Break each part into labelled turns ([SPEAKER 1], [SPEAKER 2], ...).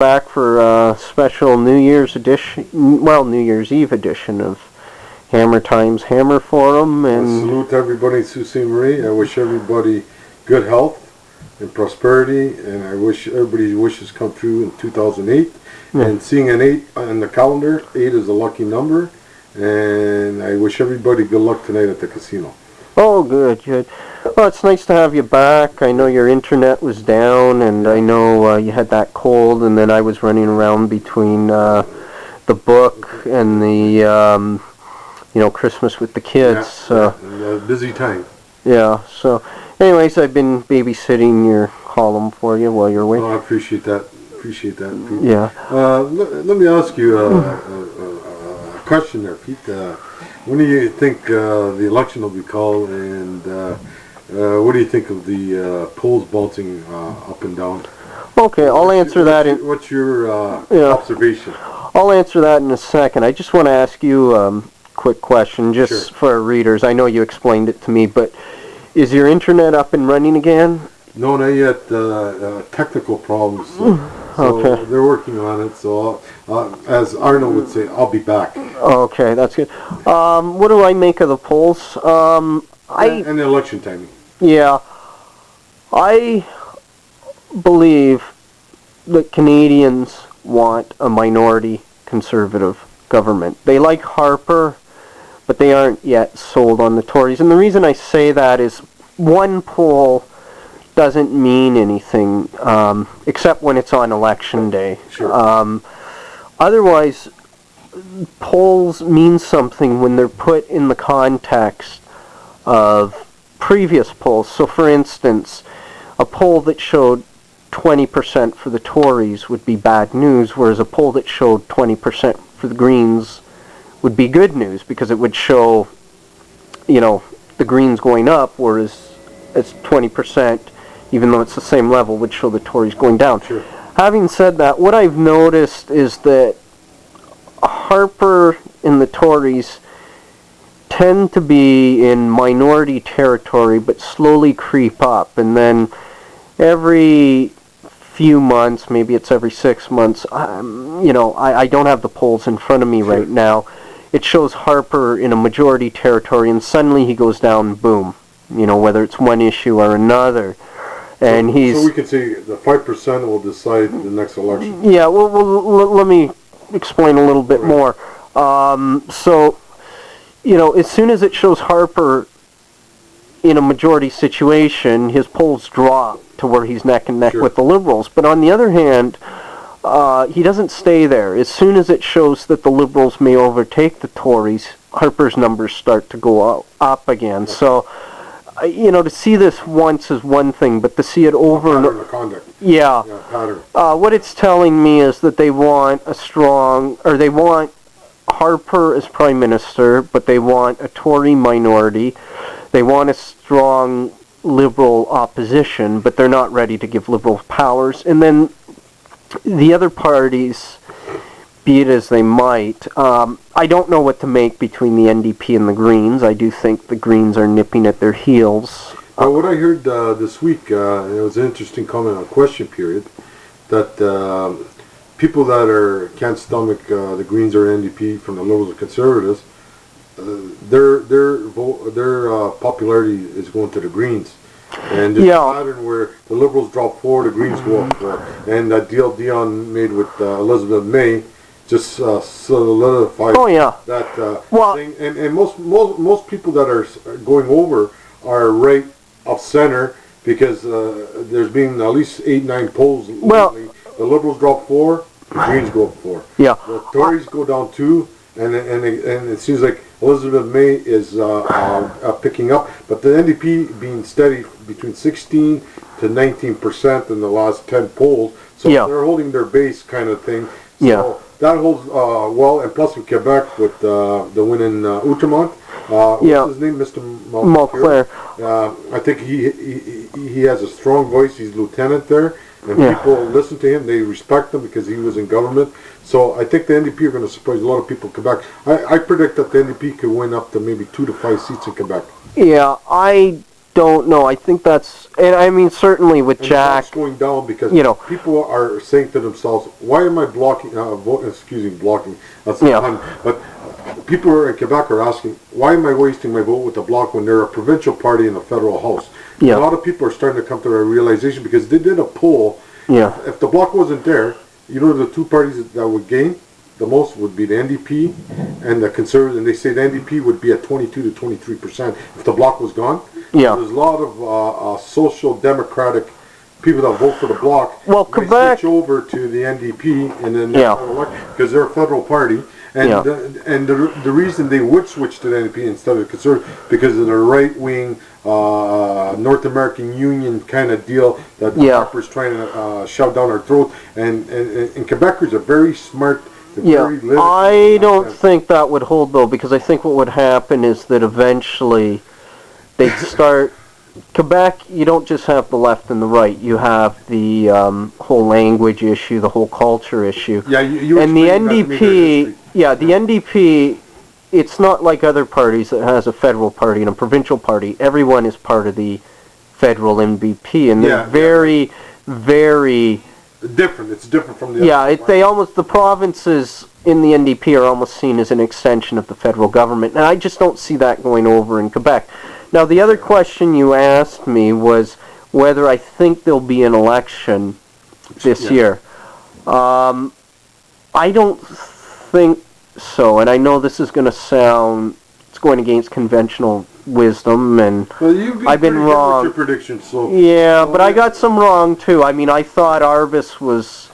[SPEAKER 1] Back for a special New Year's edition, New Year's Eve edition of Hammertime's Hammer Forum.
[SPEAKER 2] And salute everybody, Susie Marie. I wish everybody good health and prosperity, and I wish everybody's wishes come true in 2008. Yeah. And seeing an 8 on the calendar, 8 is a lucky number, and I wish everybody good luck tonight at the casino.
[SPEAKER 1] Oh, good. Well, it's nice to have you back. I know your internet was down, and I know you had that cold, and then I was running around between the book and the, Christmas with the kids.
[SPEAKER 2] And busy time.
[SPEAKER 1] Yeah, so anyways, I've been babysitting your column for you while you're away.
[SPEAKER 2] Oh, I appreciate that. Pete.
[SPEAKER 1] Yeah.
[SPEAKER 2] Let me ask you a question there, Pete. When do you think the election will be called, and what do you think of the polls bouncing up and down?
[SPEAKER 1] Okay, I'll answer that.
[SPEAKER 2] What's your observation?
[SPEAKER 1] I'll answer that in a second. I just want to ask you a quick question, just for our readers. I know you explained it to me, but is your internet up and running again?
[SPEAKER 2] No, not yet. Technical problems. So
[SPEAKER 1] okay.
[SPEAKER 2] They're working on it. So, as Arnold would say, I'll be back.
[SPEAKER 1] Okay, that's good. What do I make of the polls?
[SPEAKER 2] And the election timing.
[SPEAKER 1] Yeah, I believe that Canadians want a minority conservative government. They like Harper, but they aren't yet sold on the Tories. And the reason I say that is one poll doesn't mean anything except when it's on election day.
[SPEAKER 2] Sure.
[SPEAKER 1] Otherwise, polls mean something when they're put in the context of previous polls. So, for instance, a poll that showed 20% for the Tories would be bad news, whereas a poll that showed 20% for the Greens would be good news, because it would show, the Greens going up, whereas it's 20%, even though it's the same level, would show the Tories going down.
[SPEAKER 2] Sure.
[SPEAKER 1] Having said that, what I've noticed is that Harper and the Tories tend to be in minority territory, but slowly creep up, and then every few months, maybe it's every 6 months, I don't have the polls in front of me right now, it shows Harper in a majority territory, and suddenly he goes down, boom, whether it's one issue or another. And
[SPEAKER 2] so we can say the 5% will decide the next election.
[SPEAKER 1] Yeah, well let me explain a little bit more. As soon as it shows Harper in a majority situation, his polls drop to where he's neck and neck with the Liberals. But on the other hand, he doesn't stay there. As soon as it shows that the Liberals may overtake the Tories, Harper's numbers start to go up again. Okay. So, to see this once is one thing, but to see it over and over...
[SPEAKER 2] conduct.
[SPEAKER 1] Yeah.
[SPEAKER 2] Pattern.
[SPEAKER 1] What it's telling me is that they want they want Harper as Prime Minister, but they want a Tory minority. They want a strong Liberal opposition, but they're not ready to give Liberal powers. And then the other parties, be it as they might, I don't know what to make between the NDP and the Greens. I do think the Greens are nipping at their heels.
[SPEAKER 2] What I heard this week, it was an interesting comment on question period, that people that can't stomach the Greens or NDP from the Liberals or Conservatives, their popularity is going to the Greens. And there's a pattern where the Liberals drop 4, the Greens go up 4. And that deal Dion made with Elizabeth May just solidified that thing. And most people that are going over are right of center, because there's been at least 8-9 polls lately. The Liberals drop 4, the Greens go up 4.
[SPEAKER 1] Yeah.
[SPEAKER 2] The Tories go down 2, and it seems like Elizabeth May is picking up, but the NDP being steady between 16 to 19% in the last 10 polls, so they're holding their base kind of thing. So that holds well, and plus with Quebec with the win in Outremont. What's his name, Mr.
[SPEAKER 1] Mulcair?
[SPEAKER 2] I think he has a strong voice. He's lieutenant there. And people listen to him, they respect him because he was in government. So I think the NDP are going to surprise a lot of people in Quebec. I predict that the NDP could win up to maybe 2 to 5 seats in Quebec.
[SPEAKER 1] Yeah, I don't know. I think that's, and I mean certainly with
[SPEAKER 2] And
[SPEAKER 1] Jack,
[SPEAKER 2] it's going down because
[SPEAKER 1] you know,
[SPEAKER 2] people are saying to themselves, "Why am I blocking? Blocking." That's the pun. But people in Quebec are asking, "Why am I wasting my vote with the Bloc when they're a provincial party in the federal house?" A lot of people are starting to come to a realization because they did a poll. If the Bloc wasn't there, you know, the two parties that would gain the most would be the NDP and the Conservatives, and they say the NDP would be at 22 to 23% if the Bloc was gone. There's a lot of social democratic people that vote for the Bloc.
[SPEAKER 1] Well, Quebec
[SPEAKER 2] switch over to the NDP and then because they're a federal party. And the reason they would switch to the NDP instead of the Conservatives because of the right-wing North American Union kind of deal that Harper's trying to shove down our throat. And Quebecers are very smart.
[SPEAKER 1] I don't think that would hold, though, because I think what would happen is that eventually they'd start... Quebec, you don't just have the left and the right. You have the whole language issue, the whole culture issue. And the NDP... the NDP, it's not like other parties that has a federal party and a provincial party. Everyone is part of the federal NDP, and they're very, very...
[SPEAKER 2] different. It's different from the other
[SPEAKER 1] they almost, the provinces in the NDP are almost seen as an extension of the federal government, and I just don't see that going over in Quebec. Now, the other question you asked me was whether I think there'll be an election this year. I don't think so, and I know this is going to sound, it's going against conventional wisdom, and I've been wrong.
[SPEAKER 2] With your predictions, so.
[SPEAKER 1] But I got some wrong too. I mean, I thought Arbus was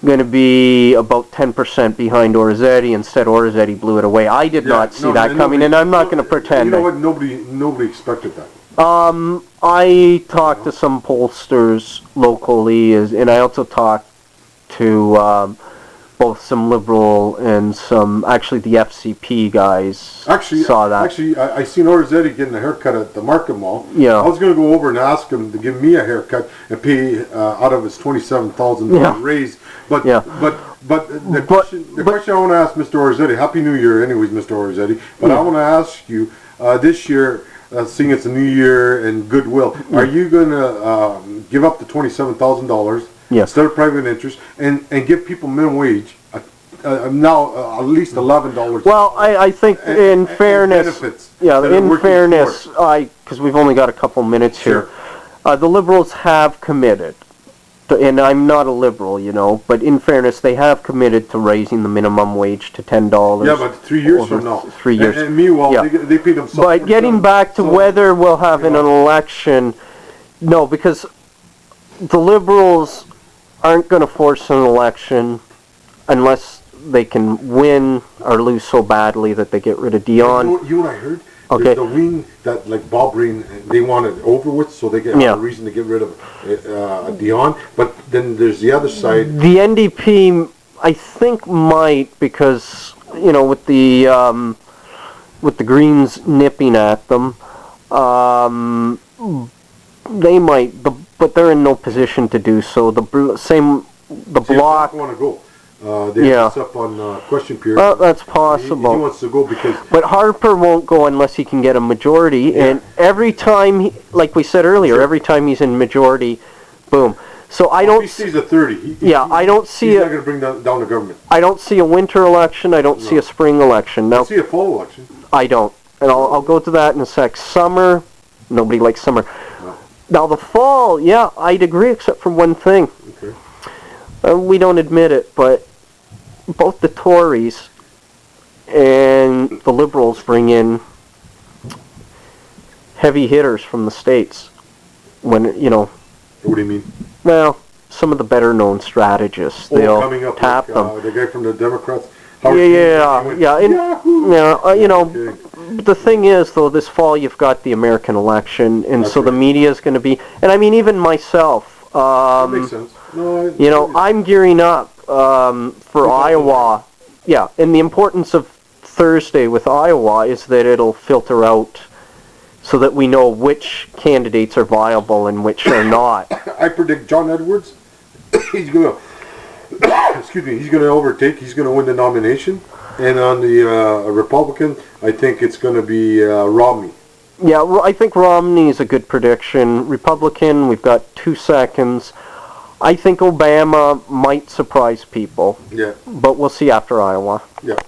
[SPEAKER 1] going to be about 10% behind Orzetti. Instead, Orzetti blew it away. I did not see that coming, and I'm not going to pretend.
[SPEAKER 2] You know what? Nobody expected that.
[SPEAKER 1] I talked to some pollsters locally, and I also talked to both some Liberal and some, actually the FCP guys saw that.
[SPEAKER 2] Actually, I seen Orzetti getting a haircut at the Market Mall. I was going to go over and ask him to give me a haircut and pay out of his $27,000 raise. But the question I want to ask Mr. Orzetti, Happy New Year anyways, Mr. Orzetti, but I want to ask you, this year, seeing it's a new year and goodwill, are you going to give up the $27,000 instead of private interest and give people minimum wage now at least $11?
[SPEAKER 1] Well, I think in fairness, because we've only got a couple minutes here, the Liberals have committed, and I'm not a Liberal, you know, but in fairness, they have committed to raising the minimum wage to $10.
[SPEAKER 2] Yeah, but 3 years from now.
[SPEAKER 1] 3 years.
[SPEAKER 2] And meanwhile, they paid them.
[SPEAKER 1] But getting back to whether we'll have an election, no, because the Liberals aren't going to force an election unless they can win or lose so badly that they get rid of Dion.
[SPEAKER 2] You know what I heard? Okay. The wing that, like Bob Breen, they want it over with, so they get a reason to get rid of Dion. But then there's the other side.
[SPEAKER 1] The NDP, I think, might, because you know, with the Greens nipping at them, they might, but they're in no position to do so. The Bloc
[SPEAKER 2] want to go. They have up on question period.
[SPEAKER 1] Well, that's possible.
[SPEAKER 2] He wants to go because.
[SPEAKER 1] But Harper won't go unless he can get a majority. And every time, like we said earlier, every time he's in majority, boom. So I don't.
[SPEAKER 2] He sees a 30.
[SPEAKER 1] I don't see.
[SPEAKER 2] He's not going to bring down the government.
[SPEAKER 1] I don't see a winter election. I don't see a spring election. Now,
[SPEAKER 2] I see a fall election.
[SPEAKER 1] I don't, and I'll go to that in a sec. Summer, nobody likes summer.
[SPEAKER 2] No.
[SPEAKER 1] Now the fall, I'd agree, except for one thing.
[SPEAKER 2] Okay.
[SPEAKER 1] We don't admit it, but both the Tories and the Liberals bring in heavy hitters from the States. When, you know...
[SPEAKER 2] What do you mean?
[SPEAKER 1] Well, some of the better-known strategists, they'll
[SPEAKER 2] coming up
[SPEAKER 1] tap
[SPEAKER 2] like,
[SPEAKER 1] them.
[SPEAKER 2] The guy from the Democrats?
[SPEAKER 1] You know, the thing is, though, this fall you've got the American election, and so the media is going to be... And I mean, even myself...
[SPEAKER 2] that makes sense. No,
[SPEAKER 1] I'm gearing up for Iowa. Yeah, and the importance of Thursday with Iowa is that it'll filter out so that we know which candidates are viable and which are not.
[SPEAKER 2] I predict John Edwards, he's going to, he's going to overtake, he's going to win the nomination. And on the Republican, I think it's going to be Romney.
[SPEAKER 1] Yeah, I think Romney is a good prediction. Republican, we've got 2 seconds. I think Obama might surprise people.
[SPEAKER 2] Yeah.
[SPEAKER 1] But we'll see after Iowa.
[SPEAKER 2] Yeah.